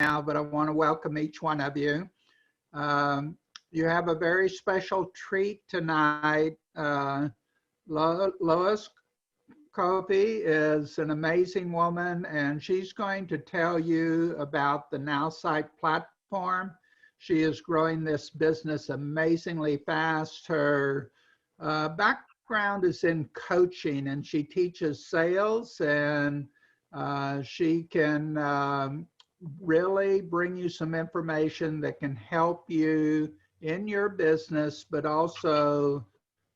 now, but I want to welcome each one of you. You have a very special treat tonight. Lois Covey is an amazing woman, and she's going to tell you about the NowSite platform. She is growing this business amazingly fast. Her background is in coaching, and she teaches sales, and she can really bring you some information that can help you in your business, but also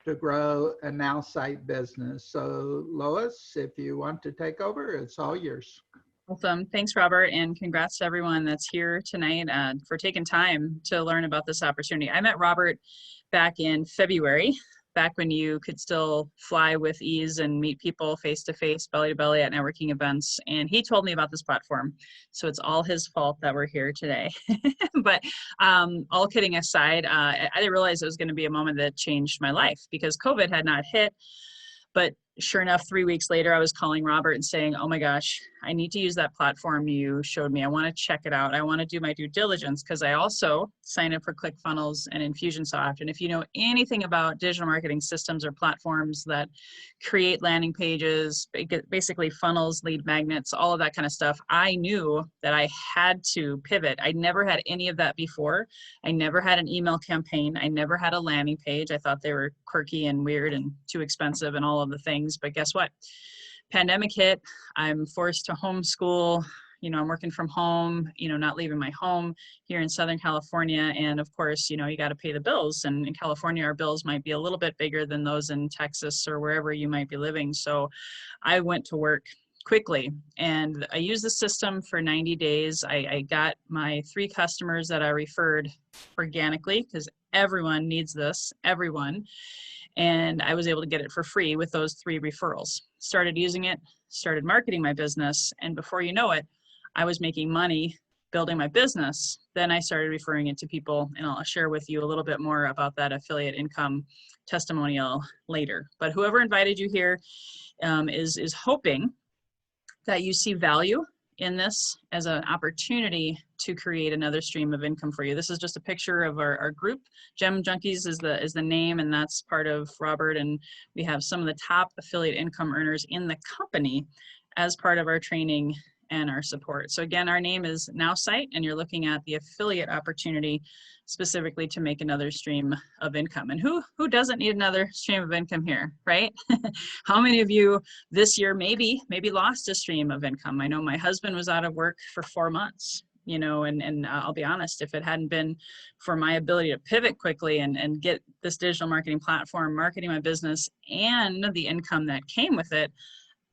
to grow a NowSite business. So Lois, if you want to take over, it's all yours. Awesome. Thanks, Robert, and congrats to everyone that's here tonight for taking time to learn about this opportunity. I met Robert back in February, back when you could still fly with ease and meet people face-to-face, belly-to-belly at networking events, and he told me about this platform. So it's all his fault that we're here today. But all kidding aside, I didn't realize it was going to be a moment that changed my life because COVID had not hit. But sure enough, 3 weeks later, I was calling Robert and saying, oh my gosh, I need to use that platform you showed me. I want to check it out. I want to do my due diligence because I also signed up for ClickFunnels and Infusionsoft. And if you know anything about digital marketing systems or platforms that create landing pages, basically funnels, lead magnets, all of that kind of stuff, I knew that I had to pivot. I never had any of that before. I never had an email campaign. I never had a landing page. I thought they were quirky and weird and too expensive and all of the things. But guess what? Pandemic hit. I'm forced to homeschool. I'm working from home, not leaving my home here in Southern California. And of course, you got to pay the bills. And in California, our bills might be a little bit bigger than those in Texas or wherever you might be living. So I went to work quickly and I used the system for 90 days. I got my 3 customers that I referred organically because everyone needs this, everyone. And I was able to get it for free with those 3 referrals. Started using it, started marketing my business, and before you know it, I was making money building my business. Then I started referring it to people, and I'll share with you a little bit more about that affiliate income testimonial later. But whoever invited you here is hoping that you see value in this as an opportunity to create another stream of income for you. This is just a picture of our group. Gem Junkies is the name, and that's part of Robert, and we have some of the top affiliate income earners in the company as part of our training and our support. So again, our name is NowSite, and you're looking at the affiliate opportunity specifically to make another stream of income. And who doesn't need another stream of income here, right? How many of you this year maybe lost a stream of income? I know my husband was out of work for 4 months, and I'll be honest, if it hadn't been for my ability to pivot quickly and get this digital marketing platform, marketing my business, and the income that came with it,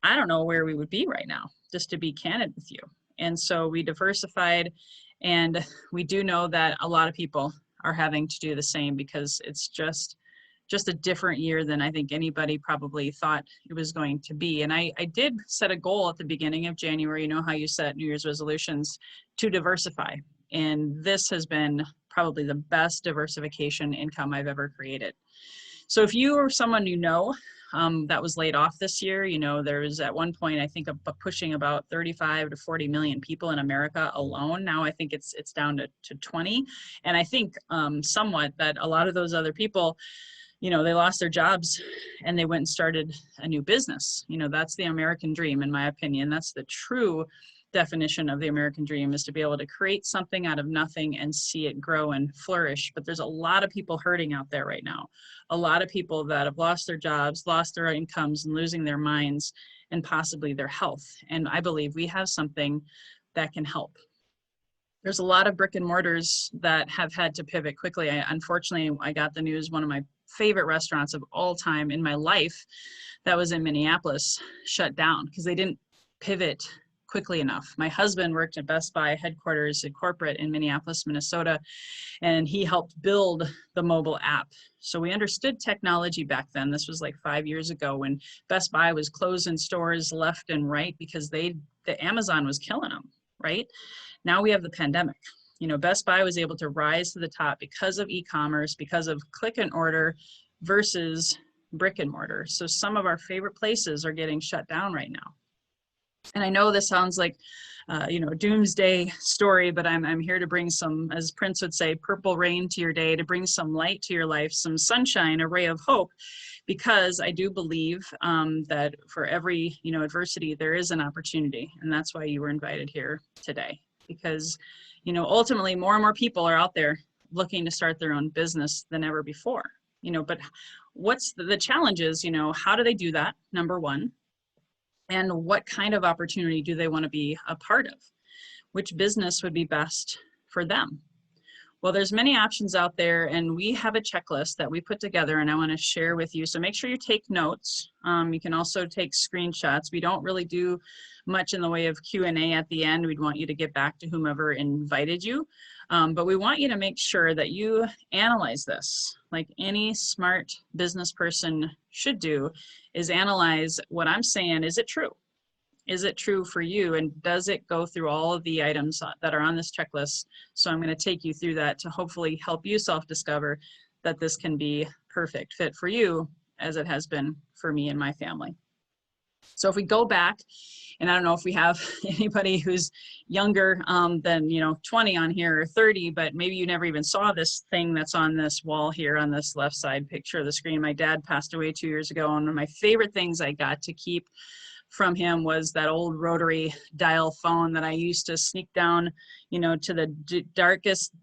I don't know where we would be right now, just to be candid with you. And so we diversified, and we do know that a lot of people are having to do the same because it's just a different year than I think anybody probably thought it was going to be. And I did set a goal at the beginning of January, how you set New Year's resolutions, to diversify. And this has been probably the best diversification income I've ever created. So if you or someone that was laid off this year, there was at one point, I think, pushing about 35 to 40 million people in America alone. Now I think it's down to 20. And I think somewhat that a lot of those other people, they lost their jobs and they went and started a new business. That's the American dream, in my opinion. That's the true definition of the American dream, is to be able to create something out of nothing and see it grow and flourish. But there's a lot of people hurting out there right now. A lot of people that have lost their jobs, lost their incomes, and losing their minds and possibly their health. And I believe we have something that can help. There's a lot of brick and mortars that have had to pivot quickly. Unfortunately, I got the news, one of my favorite restaurants of all time in my life that was in Minneapolis shut down because they didn't pivot quickly enough. My husband worked at Best Buy headquarters at corporate in Minneapolis, Minnesota, and he helped build the mobile app. So we understood technology back then. This was like 5 years ago when Best Buy was closing stores left and right because the Amazon was killing them, right? Now we have the pandemic. Best Buy was able to rise to the top because of e-commerce, because of click and order versus brick and mortar. So some of our favorite places are getting shut down right now. And I know this sounds like doomsday story, but I'm here to bring some, as Prince would say, purple rain to your day, to bring some light to your life, some sunshine, a ray of hope, because I do believe that for every, adversity, there is an opportunity. And that's why you were invited here today, because, ultimately more and more people are out there looking to start their own business than ever before, but what's the challenge is, how do they do that? Number one. And what kind of opportunity do they want to be a part of? Which business would be best for them? Well, there's many options out there, and we have a checklist that we put together and I want to share with you. So make sure you take notes. You can also take screenshots. We don't really do much in the way of Q&A at the end. We'd want you to get back to whomever invited you. But we want you to make sure that you analyze this, like any smart business person should do, is analyze what I'm saying. Is it true? Is it true for you? And does it go through all of the items that are on this checklist? So I'm going to take you through that to hopefully help you self-discover that this can be perfect fit for you, as it has been for me and my family. So if we go back, and I don't know if we have anybody who's younger than 20 on here or 30, but maybe you never even saw this thing that's on this wall here on this left side picture of the screen. My dad passed away 2 years ago, and one of my favorite things I got to keep from him was that old rotary dial phone that I used to sneak down, to the darkest,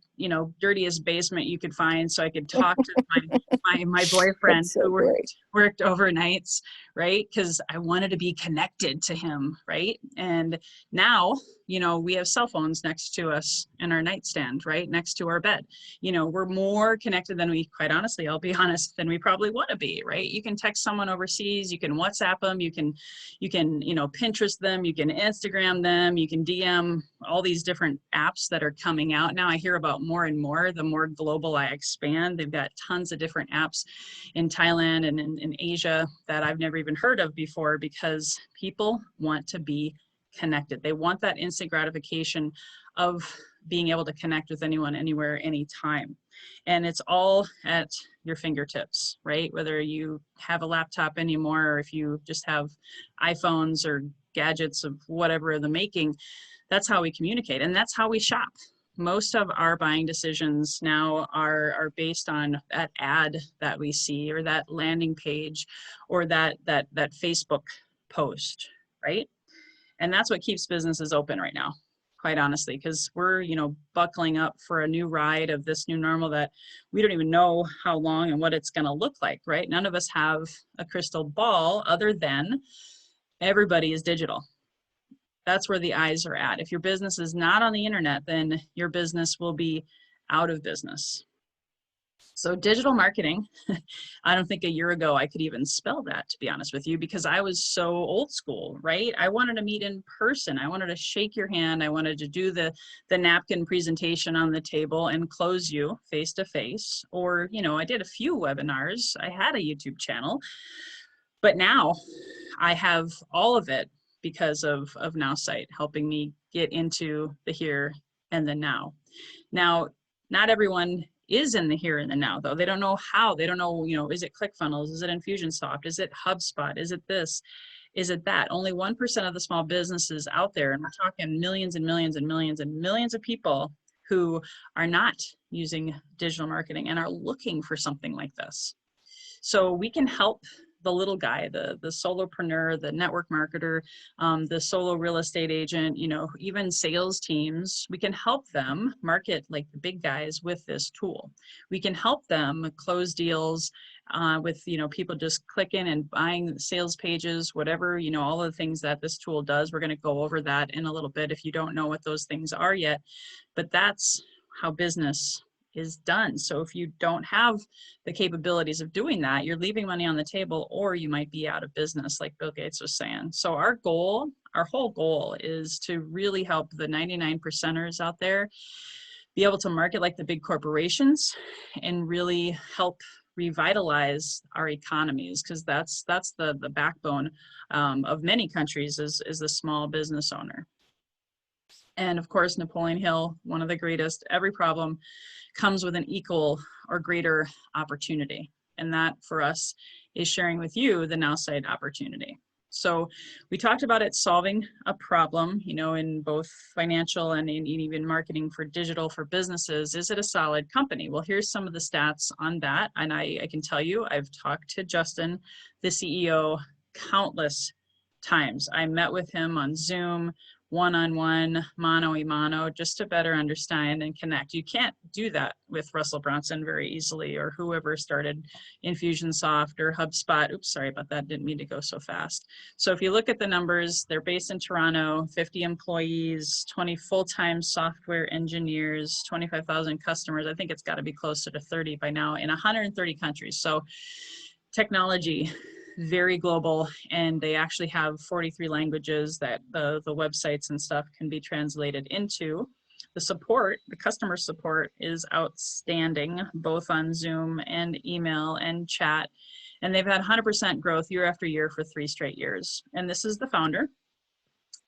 dirtiest basement you could find, so I could talk to my boyfriend So who great. worked overnights, right? Because I wanted to be connected to him, right? And now, we have cell phones next to us in our nightstand, right? Next to our bed. We're more connected than we, quite honestly, I'll be honest, than we probably want to be, right? You can text someone overseas, you can WhatsApp them, you can, Pinterest them, you can Instagram them, you can DM, all these different apps that are coming out. Now I hear about more and more, the more global I expand. They've got tons of different apps in Thailand and in Asia that I've never even heard of before, because people want to be connected. They want that instant gratification of being able to connect with anyone, anywhere, anytime. And it's all at your fingertips, right? Whether you have a laptop anymore, or if you just have iPhones or gadgets of whatever the making, that's how we communicate, and that's how we shop. Most of our buying decisions now are based on that ad that we see, or that landing page, or that Facebook post, right? And that's what keeps businesses open right now, quite honestly, because we're, buckling up for a new ride of this new normal that we don't even know how long and what it's going to look like, right? None of us have a crystal ball, other than everybody is digital. That's where the eyes are at. If your business is not on the internet, then your business will be out of business. So digital marketing, I don't think a year ago I could even spell that, to be honest with you, because I was so old school, right? I wanted to meet in person. I wanted to shake your hand. I wanted to do the napkin presentation on the table and close you face to face. Or, I did a few webinars. I had a YouTube channel, but now I have all of it because of NowSite helping me get into the here and the now. Now, not everyone is in the here and the now, though. They don't know how. They don't know, is it ClickFunnels? Is it Infusionsoft? Is it HubSpot? Is it this? Is it that? Only 1% of the small businesses out there, and we're talking millions and millions and millions and millions of people who are not using digital marketing and are looking for something like this. So we can help the little guy, the solopreneur, the network marketer, the solo real estate agent, even sales teams. We can help them market like the big guys with this tool. We can help them close deals with, people just clicking and buying sales pages, whatever, all of the things that this tool does. We're going to go over that in a little bit if you don't know what those things are yet, but that's how business is done. So if you don't have the capabilities of doing that, you're leaving money on the table, or you might be out of business, like Bill Gates was saying. So our whole goal is to really help the 99%ers out there be able to market like the big corporations and really help revitalize our economies, because that's the backbone of many countries is the small business owner. And of course, Napoleon Hill, one of the greatest, every problem comes with an equal or greater opportunity. And that for us is sharing with you the NowSite opportunity. So we talked about it solving a problem, you know, in both financial and in even marketing for digital for businesses. Is it a solid company? Well, here's some of the stats on that. And I can tell you, I've talked to Justin, the CEO, countless times. I met with him on Zoom, one-on-one, mano-a-mano, just to better understand and connect. You can't do that with Russell Brunson very easily, or whoever started Infusionsoft or HubSpot. Oops, sorry about that, didn't mean to go so fast. So if you look at the numbers, they're based in Toronto, 50 employees, 20 full-time software engineers, 25,000 customers. I think it's got to be closer to 30 by now, in 130 countries. So technology, very global, and they actually have 43 languages that the websites and stuff can be translated into. The support, the customer support is outstanding, both on Zoom and email and chat. And they've had 100% growth year after year for 3 straight years. And this is the founder,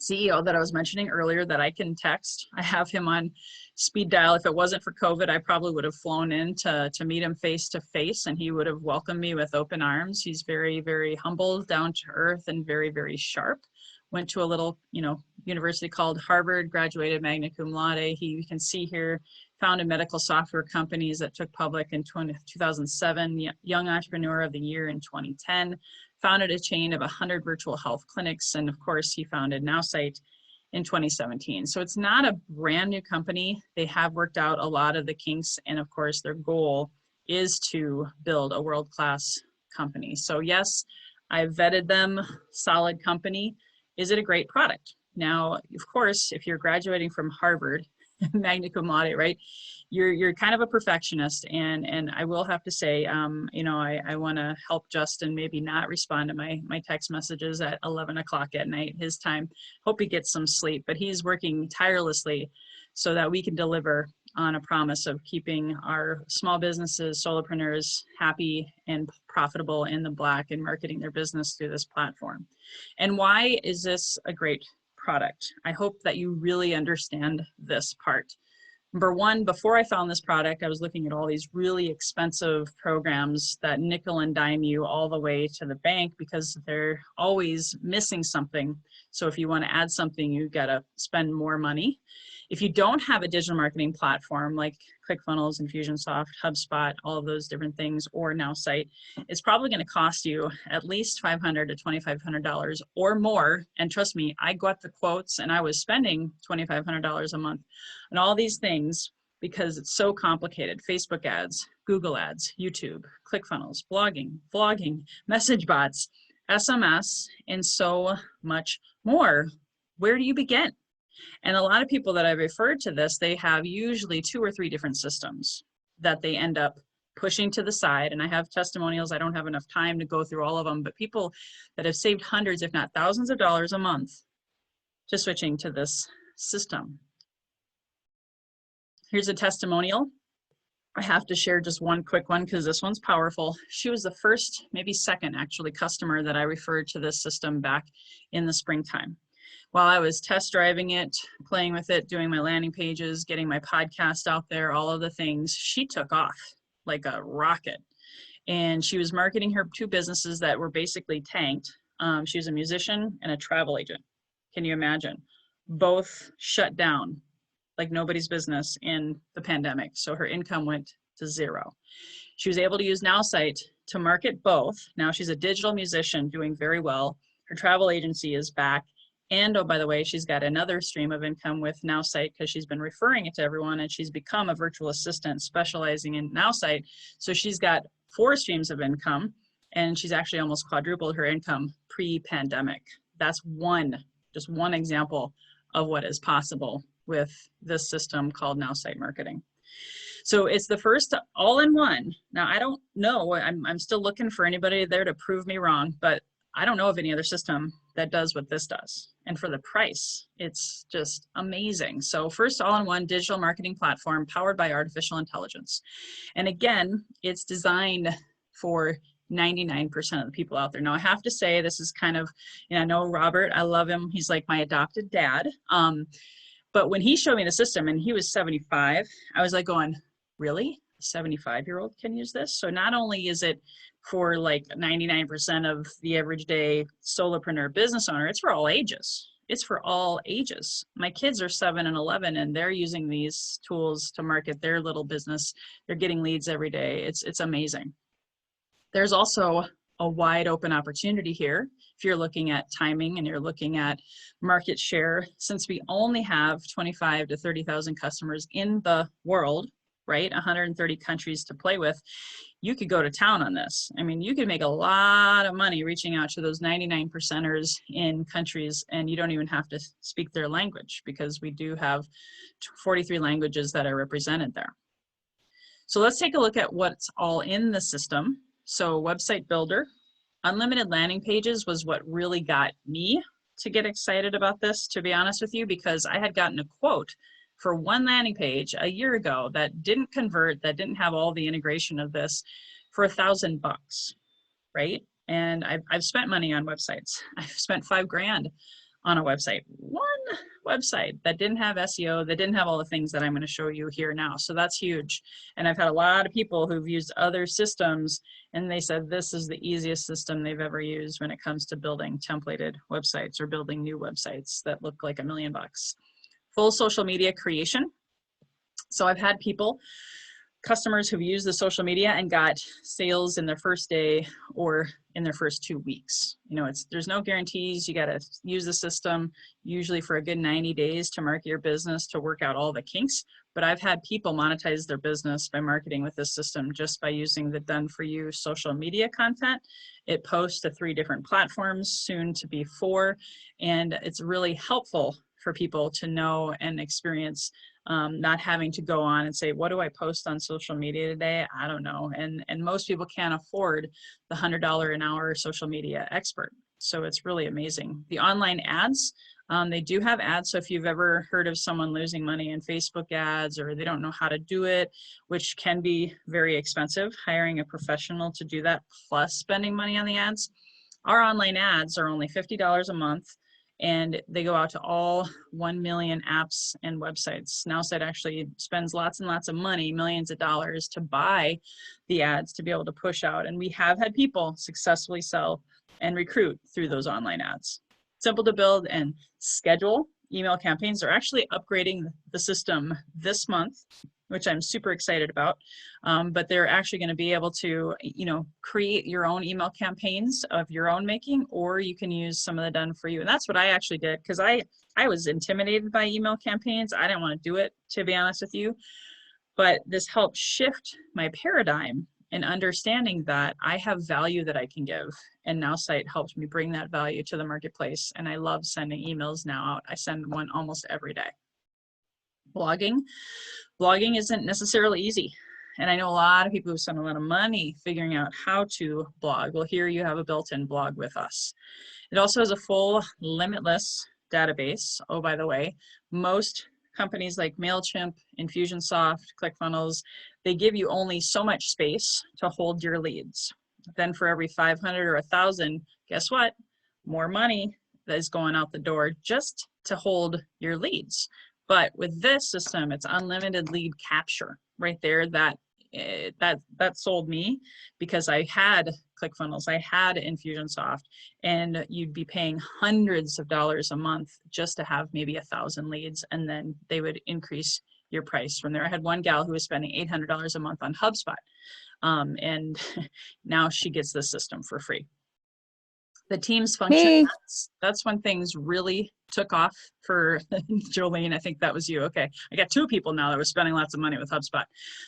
CEO that I was mentioning earlier that I can text. I have him on speed dial. If it wasn't for COVID, I probably would have flown in to meet him face to face, and he would have welcomed me with open arms. He's very, very humble, down to earth, and very, very sharp. Went to a little, you know, university called Harvard, graduated magna cum laude. You can see here, founded medical software companies that took public in 2007, Young Entrepreneur of the Year in 2010, founded a chain of 100 virtual health clinics, and of course he founded NowSite in 2017. So it's not a brand new company. They have worked out a lot of the kinks, and of course their goal is to build a world-class company. So yes, I vetted them, solid company. Is it a great product? Now, of course, if you're graduating from Harvard, magna cum laude, right? You're kind of a perfectionist, and I will have to say, you know, I want to help Justin maybe not respond to my text messages at 11 o'clock at night, his time. Hope he gets some sleep, but he's working tirelessly so that we can deliver on a promise of keeping our small businesses, solopreneurs happy and profitable in the black and marketing their business through this platform. And why is this a great product? I hope that you really understand this part. Number one, before I found this product, I was looking at all these really expensive programs that nickel and dime you all the way to the bank because they're always missing something. So if you want to add something, you got to spend more money. If you don't have a digital marketing platform like ClickFunnels, Infusionsoft, HubSpot, all of those different things, or NowSite, it's probably going to cost you at least $500 to $2,500 or more. And trust me, I got the quotes and I was spending $2,500 a month on all these things because it's so complicated. Facebook ads, Google ads, YouTube, ClickFunnels, blogging, vlogging, message bots, SMS, and so much more. Where do you begin? And a lot of people that I've referred to this, they have usually 2 or 3 different systems that they end up pushing to the side. And I have testimonials. I don't have enough time to go through all of them, but people that have saved hundreds, if not thousands of dollars a month to switching to this system. Here's a testimonial. I have to share just one quick one because this one's powerful. She was the first, maybe second actually, customer that I referred to this system back in the springtime. While I was test driving it, playing with it, doing my landing pages, getting my podcast out there, all of the things, she took off like a rocket. And she was marketing her 2 businesses that were basically tanked. She was a musician and a travel agent. Can you imagine? Both shut down like nobody's business in the pandemic. So her income went to 0. She was able to use NowSite to market both. Now she's a digital musician doing very well. Her travel agency is back. And oh, by the way, she's got another stream of income with NowSite because she's been referring it to everyone, and she's become a virtual assistant specializing in NowSite. So she's got 4 streams of income, and she's actually almost quadrupled her income pre-pandemic. That's just one example of what is possible with this system called NowSite Marketing. So it's the first all-in-one. Now, I don't know, I'm still looking for anybody there to prove me wrong, but I don't know of any other system that does what this does. And for the price, it's just amazing. So first all-in-one digital marketing platform powered by artificial intelligence. And again, it's designed for 99% of the people out there. Now I have to say, this is kind of, I know Robert, I love him. He's like my adopted dad. But when he showed me the system and he was 75, I was like going, really? 75-year-old can use this. So not only is it for like 99% of the everyday solopreneur business owner, it's for all ages. It's for all ages. My kids are 7 and 11, and they're using these tools to market their little business. They're getting leads every day. It's amazing. There's also a wide open opportunity here. If you're looking at timing and you're looking at market share, since we only have 25 to 30,000 customers in the world, right? 130 countries to play with, you could go to town on this. I mean, you could make a lot of money reaching out to those 99%ers in countries, and you don't even have to speak their language, because we do have 43 languages that are represented there. So let's take a look at what's all in the system. So website builder, unlimited landing pages was what really got me to get excited about this, to be honest with you, because I had gotten a quote for one landing page a year ago that didn't convert, that didn't have all the integration of this, for $1,000, right? And I've spent money on websites. I've spent $5,000 on a website, one website that didn't have SEO, that didn't have all the things that I'm going to show you here now. So that's huge. And I've had a lot of people who've used other systems, and they said this is the easiest system they've ever used when it comes to building templated websites or building new websites that look like $1 million. Full social media creation. So I've had people, customers who've used the social media and got sales in their first day or in their first 2 weeks. You know, there's no guarantees. You got to use the system usually for a good 90 days to market your business, to work out all the kinks. But I've had people monetize their business by marketing with this system just by using the done for you social media content. It posts to 3 different platforms, soon to be 4, and it's really helpful for people to know and experience, not having to go on and say, what do I post on social media today? I don't know. And most people can't afford the $100 an hour social media expert. So it's really amazing. The online ads, they do have ads. So if you've ever heard of someone losing money in Facebook ads, or they don't know how to do it, which can be very expensive, hiring a professional to do that plus spending money on the ads, our online ads are only $50 a month. And they go out to all 1 million apps and websites. Nowsite actually spends lots and lots of money, millions of dollars, to buy the ads to be able to push out. And we have had people successfully sell and recruit through those online ads. Simple to build and schedule email campaigns. They're actually upgrading the system this month, which I'm super excited about. But they're actually going to be able to, you know, create your own email campaigns of your own making, or you can use some of the done for you. And that's what I actually did, because I was intimidated by email campaigns. I didn't want to do it, to be honest with you. But this helped shift my paradigm in understanding that I have value that I can give. And Nowsite helped me bring that value to the marketplace. And I love sending emails now out. I send one almost every day. Blogging isn't necessarily easy. And I know a lot of people who spend a lot of money figuring out how to blog. Well, here you have a built-in blog with us. It also has a full limitless database. Oh, by the way, most companies like MailChimp, Infusionsoft, ClickFunnels, they give you only so much space to hold your leads. Then for every 500 or 1,000, guess what? More money that is going out the door just to hold your leads. But with this system, it's unlimited lead capture right there. That sold me, because I had ClickFunnels, I had Infusionsoft, and you'd be paying hundreds of dollars a month just to have maybe 1,000 leads, and then they would increase your price from there. I had one gal who was spending $800 a month on HubSpot, and now she gets this system for free. The Teams function, that's when things really took off for Jolene. I think that was you. Okay, I got 2 people now that were spending lots of money with HubSpot.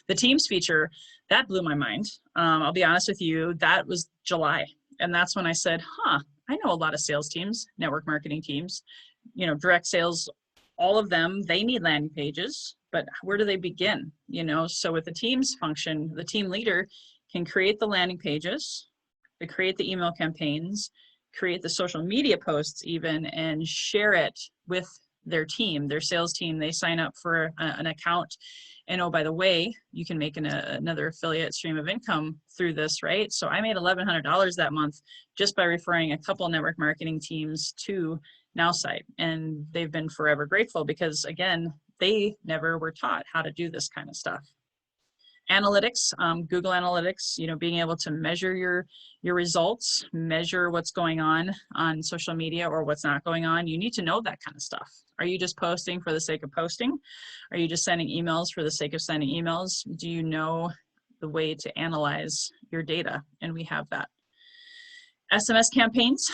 The Teams feature, that blew my mind. I'll be honest with you, that was July. And that's when I said, I know a lot of sales teams, network marketing teams, you know, direct sales, all of them, they need landing pages, but where do they begin? You know, so with the Teams function, the team leader can create the landing pages, they create the email campaigns, create the social media posts even, and share it with their team, their sales team. They sign up for an account, and oh, by the way, you can make another affiliate stream of income through this, right? So I made $1,100 that month just by referring a couple network marketing teams to Nowsite, and they've been forever grateful, because again, they never were taught how to do this kind of stuff. Analytics, Google Analytics, you know, being able to measure your results, measure what's going on social media or what's not going on. You need to know that kind of stuff. Are you just posting for the sake of posting? Are you just sending emails for the sake of sending emails? Do you know the way to analyze your data? And we have that. SMS campaigns,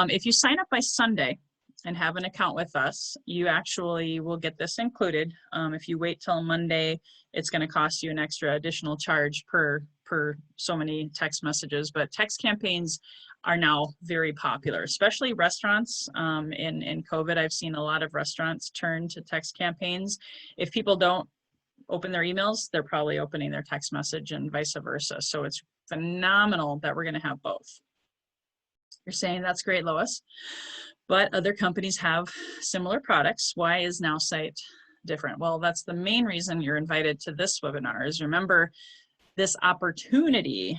if you sign up by Sunday and have an account with us, you actually will get this included. If you wait till Monday, it's going to cost you an extra additional charge per so many text messages. But text campaigns are now very popular, especially restaurants. In COVID, I've seen a lot of restaurants turn to text campaigns. If people don't open their emails, they're probably opening their text message and vice versa. So it's phenomenal that we're going to have both. You're saying that's great, Lois, but other companies have similar products. Why is NowSite different? Well, that's the main reason you're invited to this webinar. Is remember, this opportunity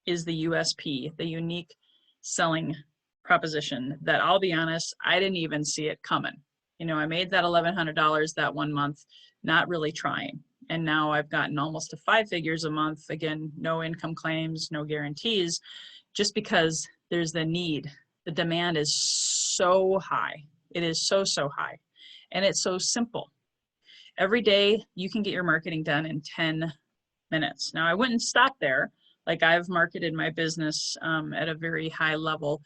is the USP, the unique selling proposition that, I'll be honest, I didn't even see it coming. You know, I made that $1,100 that 1 month, not really trying. And now I've gotten almost to 5 figures a month. Again, no income claims, no guarantees, just because there's the need. The demand is so high. It is so high. And it's so simple. Every day you can get your marketing done in 10 minutes. Now I wouldn't stop there. Like, I've marketed my business at a very high level,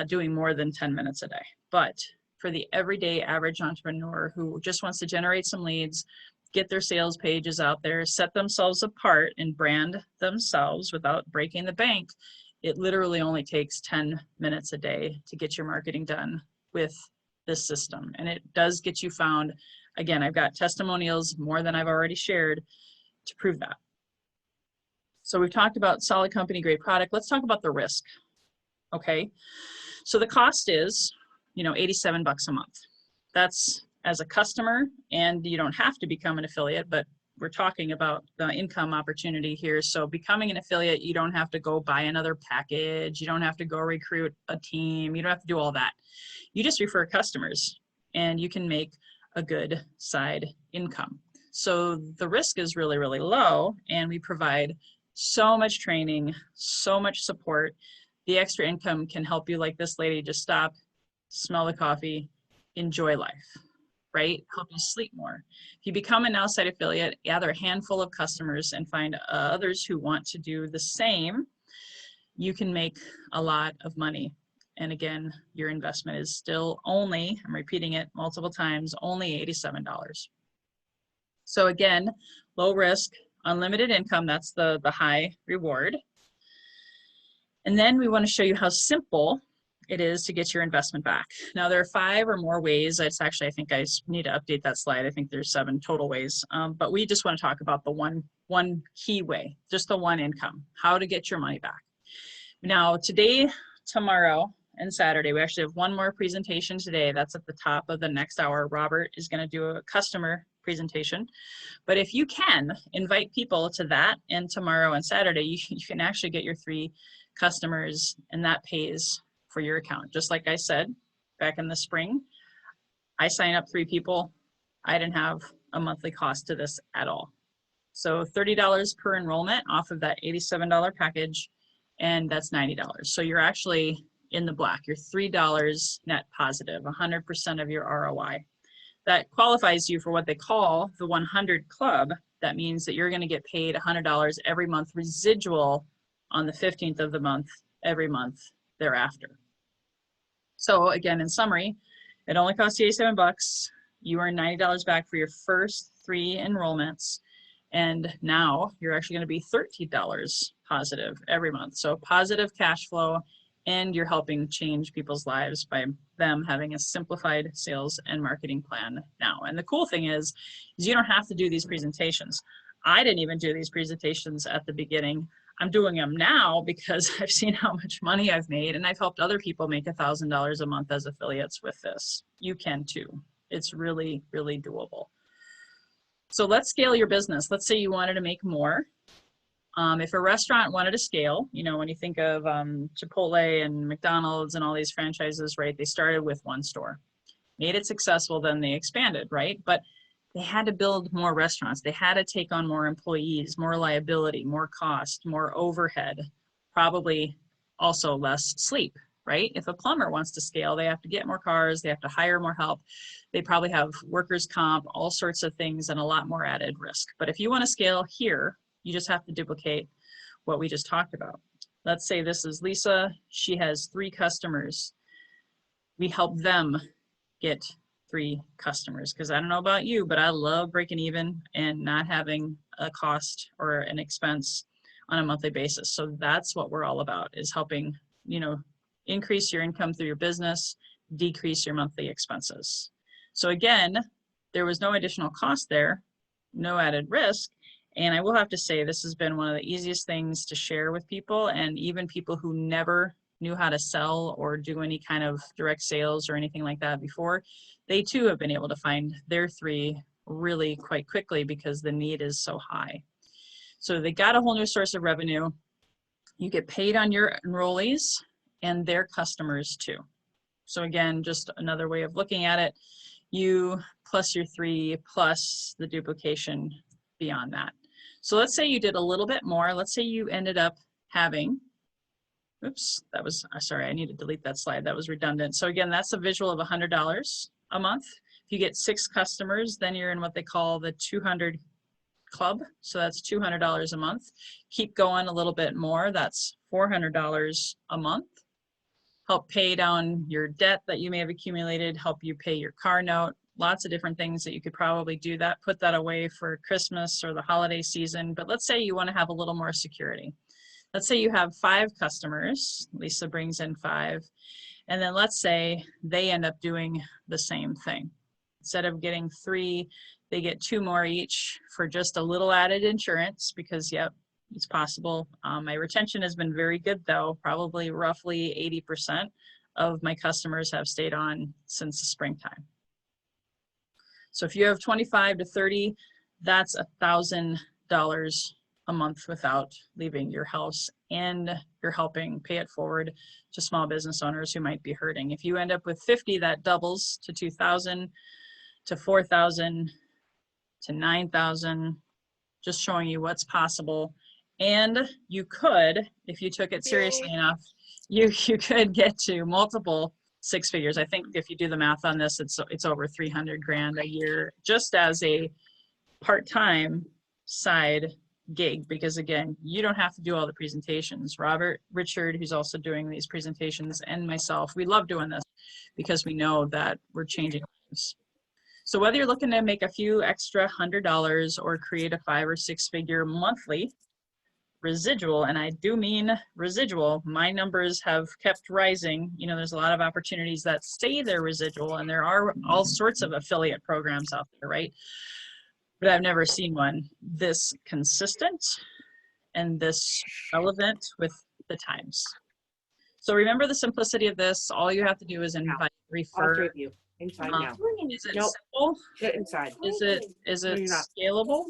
doing more than 10 minutes a day. But for the everyday average entrepreneur who just wants to generate some leads, get their sales pages out there, set themselves apart and brand themselves without breaking the bank, it literally only takes 10 minutes a day to get your marketing done with this system. And it does get you found. Again, I've got testimonials, more than I've already shared, to prove that. So we've talked about solid company, great product. Let's talk about the risk. Okay. So the cost is, you know, 87 bucks a month. That's as a customer, and you don't have to become an affiliate, but we're talking about the income opportunity here. So becoming an affiliate, you don't have to go buy another package. You don't have to go recruit a team. You don't have to do all that. You just refer customers and you can make a good side income. So the risk is really, really low, and we provide so much training, so much support. The extra income can help you, like this lady, just stop, smell the coffee, enjoy life. Right? Help you sleep more. If you become a NowSite affiliate, gather a handful of customers and find others who want to do the same, you can make a lot of money. And again, your investment is still only, I'm repeating it multiple times, only $87. So again, low risk, unlimited income, that's the high reward. And then we want to show you how simple it is to get your investment back. Now there are 5 or more ways. It's actually, I think I need to update that slide. I think there's 7 total ways, but we just want to talk about the one key way, just the one income, how to get your money back. Now today, tomorrow, and Saturday, we actually have one more presentation today. That's at the top of the next hour. Robert is going to do a customer presentation. But if you can invite people to that, and tomorrow and Saturday, you can actually get your 3 customers, and that pays for your account. Just like I said, back in the spring, I signed up 3 people. I didn't have a monthly cost to this at all. So $30 per enrollment off of that $87 package, and that's $90. So you're actually in the black. You're $3 net positive, 100% of your ROI. That qualifies you for what they call the 100 Club. That means that you're going to get paid $100 every month residual on the 15th of the month, every month thereafter. So again, in summary, it only costs you 87 bucks. You earn $90 back for your first 3 enrollments. And now you're actually going to be $13 positive every month. So positive cash flow, and you're helping change people's lives by them having a simplified sales and marketing plan now. And the cool thing is you don't have to do these presentations. I didn't even do these presentations at the beginning. I'm doing them now because I've seen how much money I've made, and I've helped other people make $1,000 a month as affiliates with this. You can too. It's really, really doable. So let's scale your business. Let's say you wanted to make more. If a restaurant wanted to scale, you know, when you think of Chipotle and McDonald's and all these franchises, right, they started with 1 store, made it successful, then they expanded, right? But they had to build more restaurants. They had to take on more employees, more liability, more cost, more overhead, probably also less sleep, right? If a plumber wants to scale, they have to get more cars, they have to hire more help. They probably have workers' comp, all sorts of things, and a lot more added risk. But if you want to scale here, you just have to duplicate what we just talked about. Let's say this is Lisa. She has 3 customers. We help them get 3 customers, because I don't know about you, but I love breaking even and not having a cost or an expense on a monthly basis. So that's what we're all about, is helping, you know, increase your income through your business, decrease your monthly expenses. So again, there was no additional cost there, no added risk. And I will have to say, this has been one of the easiest things to share with people, and even people who never knew how to sell or do any kind of direct sales or anything like that before, they too have been able to find their 3 really quite quickly because the need is so high. So they got a whole new source of revenue. You get paid on your enrollees and their customers too. So again, just another way of looking at it, you plus your 3 plus the duplication beyond that. So let's say you did a little bit more. Let's say you ended up having, oops, that was, sorry, I need to delete that slide. That was redundant. So again, that's a visual of $100 a month. If you get 6 customers, then you're in what they call the 200 club. So that's $200 a month. Keep going a little bit more. That's $400 a month. Help pay down your debt that you may have accumulated, help you pay your car note, lots of different things that you could probably do that, put that away for Christmas or the holiday season. But let's say you want to have a little more security. Let's say you have 5 customers, Lisa brings in 5, and then let's say they end up doing the same thing. Instead of getting 3, they get 2 more each for just a little added insurance, because yep, it's possible. My retention has been very good though, probably roughly 80% of my customers have stayed on since the springtime. So if you have 25 to 30, that's $1,000 a month without leaving your house, and you're helping pay it forward to small business owners who might be hurting. If you end up with 50, that doubles to 2,000, to 4,000, to 9,000, just showing you what's possible. And you could, if you took it seriously enough, you could get to multiple 6 figures. I think if you do the math on this, it's over 300 grand a year just as a part-time side gig, because again, you don't have to do all the presentations. Robert, Richard, who's also doing these presentations, and myself, we love doing this because we know that we're changing lives. So whether you're looking to make a few extra $100 or create a 5 or 6 figure monthly residual, and I do mean residual, my numbers have kept rising. You know, there's a lot of opportunities that stay there residual, and there are all sorts of affiliate programs out there, right? But I've never seen one this consistent and this relevant with the times. So remember the simplicity of this. All you have to do is invite, refer. All 3 of you. Inside now. Is it Nope. simple? Get inside. Is it No, you're not. scalable?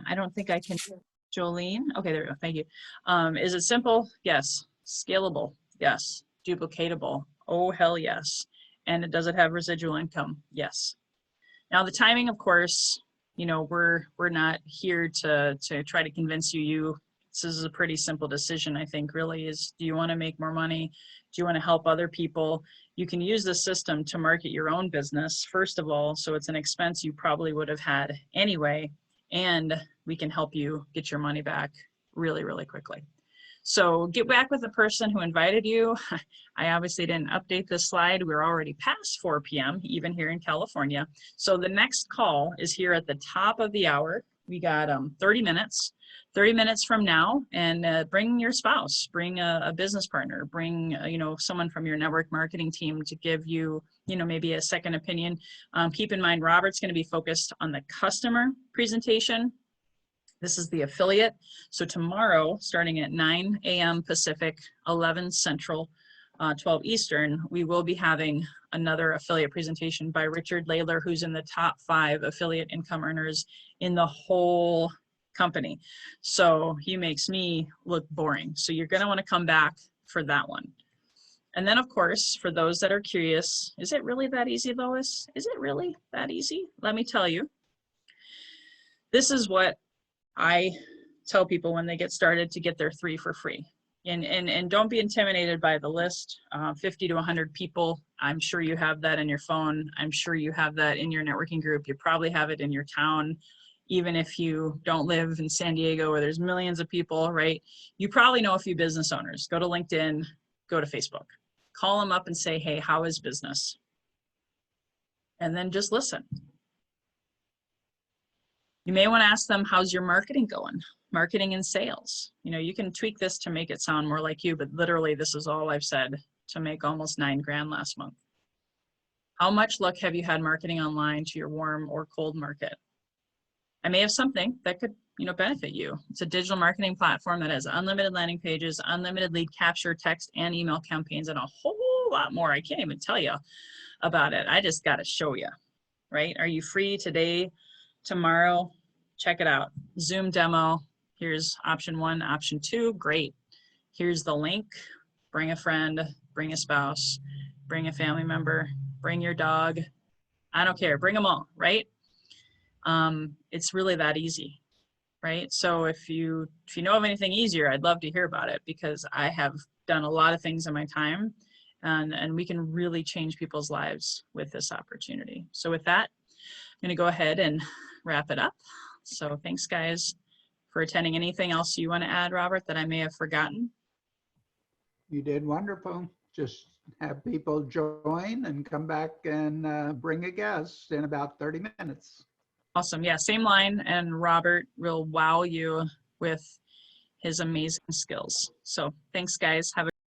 I don't think I can. Jolene, okay, there we go, thank you. Is it simple? Yes. Scalable? Yes. Duplicatable? Oh, hell yes. And does it have residual income? Yes. Now the timing, of course, you know, we're not here to try to convince you. This is a pretty simple decision, I think, really, is do you want to make more money? Do you want to help other people? You can use the system to market your own business, first of all, so it's an expense you probably would have had anyway, and we can help you get your money back really, really quickly. So get back with the person who invited you. I obviously didn't update this slide. We're already past 4 p.m., even here in California. So the next call is here at the top of the hour. We got 30 minutes. 30 minutes from now, and bring your spouse, bring a business partner, bring you know, someone from your network marketing team to give you, you know, maybe a second opinion. Keep in mind, Robert's going to be focused on the customer presentation. This is the affiliate. So tomorrow, starting at 9 a.m. Pacific, 11 Central, 12 Eastern, we will be having another affiliate presentation by Richard Layler, who's in the top 5 affiliate income earners in the whole company. So he makes me look boring. So you're going to want to come back for that one. And then, of course, for those that are curious, is it really that easy, Lois? Is it really that easy? Let me tell you. This is what I tell people when they get started to get their 3 for free. And don't be intimidated by the list, 50 to 100 people. I'm sure you have that in your phone. I'm sure you have that in your networking group. You probably have it in your town. Even if you don't live in San Diego where there's millions of people, right? You probably know a few business owners. Go to LinkedIn, go to Facebook. Call them up and say, hey, how is business? And then just listen. You may want to ask them, how's your marketing going? Marketing and sales. You know, you can tweak this to make it sound more like you, but literally this is all I've said to make almost 9 grand last month. How much luck have you had marketing online to your warm or cold market? I may have something that could, you know, benefit you. It's a digital marketing platform that has unlimited landing pages, unlimited lead capture, text and email campaigns, and a whole lot more. I can't even tell you about it. I just got to show you, right? Are you free today, tomorrow? Check it out. Zoom demo. Here's option 1, option 2. Great. Here's the link. Bring a friend, bring a spouse, bring a family member, bring your dog. I don't care. Bring them all, right? It's really that easy, right? So if you know of anything easier, I'd love to hear about it, because I have done a lot of things in my time, and we can really change people's lives with this opportunity. So with that, I'm going to go ahead and wrap it up. So thanks, guys, for attending. Anything else you want to add, Robert, that I may have forgotten? You did wonderful. Just have people join and come back and bring a guest in about 30 minutes. Awesome. Yeah, same line, and Robert will wow you with his amazing skills. So thanks, guys. Have a